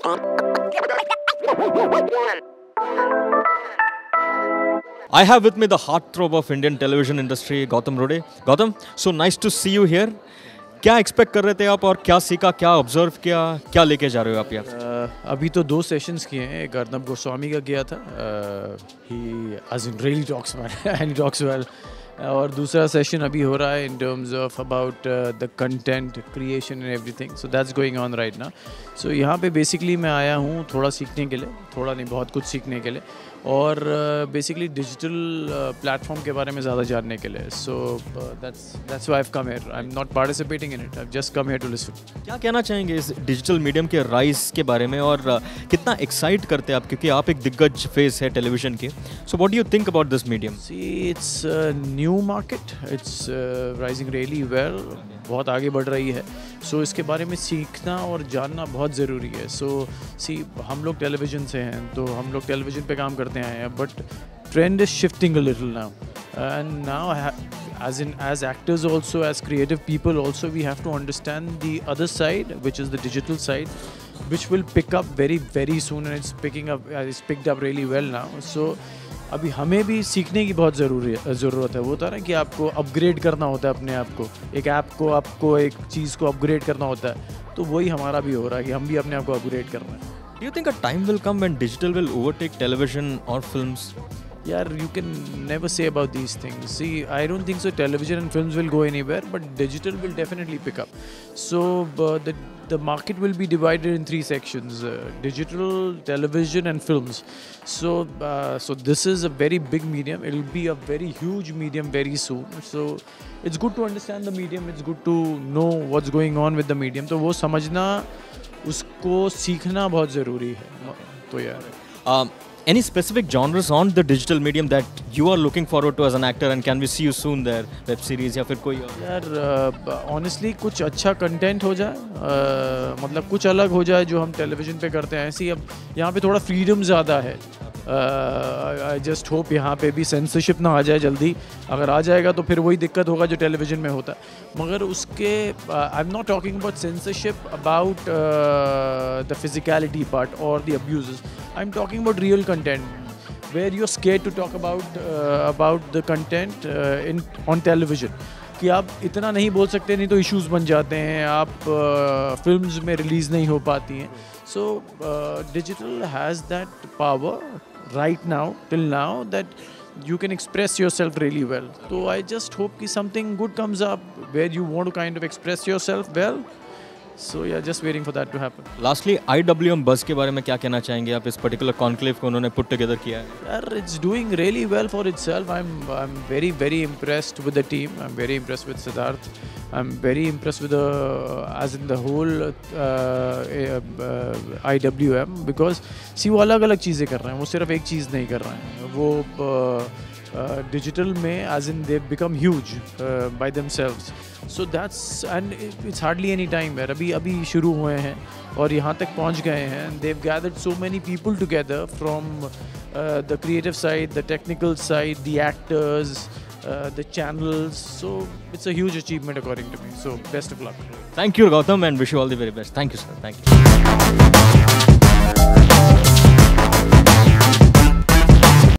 I have with me the heartthrob of Indian television industry, Gautam Rode. Gautam, so nice to see you here. क्या expect कर रहे थे आप और क्या सीखा, क्या ऑब्जर्व किया, क्या लेके जा रहे हो आप यहाँ? अभी तो 2 सेशंस किए हैं. एक अर्नब गोस्वामी का किया था, ही as in really talks well and he talks well. और दूसरा सेशन अभी हो रहा है in terms of about the content creation and everything. So that's going on right now. So यहाँ पे basically मैं आया हूँ थोड़ा सीखने के लिए, थोड़ा नहीं बहुत कुछ सीखने के लिए, और बेसिकली डिजिटल प्लेटफॉर्म के बारे में ज़्यादा जानने के लिए. So that's why I have come here. I am not participating in it, I have just come here to listen. क्या कहना चाहेंगे इस डिजिटल मीडियम के राइज के बारे में और कितना एक्साइट करते हैं आप, क्योंकि आप एक दिग्गज फेस है टेलीविजन के. So what do you think about this medium? See it's new market, it's rising really well, बहुत आगे बढ़ रही है. सो इसके बारे में सीखना और जानना बहुत ज़रूरी है. सो हम लोग टेलीविज़न से हैं तो हम लोग टेलीविज़न पे काम करते हैं, but trend is shifting a little now. And now as actors also, as creative people also, we have to understand the other side, which is the digital side, which will pick up very very soon, and it's picked up really well now. So अभी हमें भी सीखने की बहुत ज़रूरत है. वो होता है ना कि आपको अपग्रेड करना होता है अपने आप को, एक ऐप को, आपको एक चीज़ को अपग्रेड करना होता है. तो वही हमारा भी हो रहा है कि हम भी अपने आप को अपग्रेड कर रहे हैं. Do you think a time will come when digital will overtake television or films? Yeah, you can never say about these things. See, I don't think so television and films will go anywhere, but digital will definitely pick up. So the market will be divided in 3 sections: digital, television and films. So this is a very big medium. It will be a very huge medium very soon. So it's good to understand the medium. It's good to know what's going on with the medium. तो वो समझना, उसको सीखना बहुत ज़रूरी है. तो यार any specific genres on the digital medium that you are looking forward to as an actor, and can we see you soon there? Web series या फिर कोई और? यार ऑनेस्टली कुछ अच्छा कंटेंट हो जाए, मतलब कुछ अलग हो जाए जो हम टेलीविज़न पे करते हैं. ऐसी अब यहाँ पे थोड़ा फ्रीडम ज़्यादा है. आई जस्ट होप यहाँ पे भी सेंसरशिप ना आ जाए जल्दी. अगर आ जाएगा तो फिर वही दिक्कत होगा जो टेलीविज़न में होता है. मगर उसके I am not talking about censorship about the physicality part और the abuses. I am talking about real content where you're scared to talk about the content on television. कि आप इतना नहीं बोल सकते, नहीं तो इश्यूज बन जाते हैं, आप फिल्म्स में रिलीज़ नहीं हो पाती हैं. So digital has that power right now, till now, that you can express yourself really well. So I just hope कि something good comes up where you want to kind of express yourself well. So yeah, just waiting for that to happen. Lastly, IWM Buzz के बारे में क्या कहना चाहेंगे आप? इस particular conclave को उन्होंने put together किया है. Yaar, it's doing really well for itself. I'm very impressed with the team. I'm very impressed with Siddharth. I'm very impressed with as in the whole IWM, because see वो अलग-अलग चीज़ें कर रहे हैं, वो सिर्फ एक चीज़ नहीं कर रहे हैं. वो digital में as in they've become huge by themselves. So that's, and it's hardly any time where अभी शुरू हुए हैं और यहाँ तक पहुँच गए हैं. They've gathered so many people together from the creative side, the technical side, the actors, the channels. So it's a huge achievement according to me. So best of luck. Thank you, Gautam, and wish you all the very best. Thank you, sir. Thank you.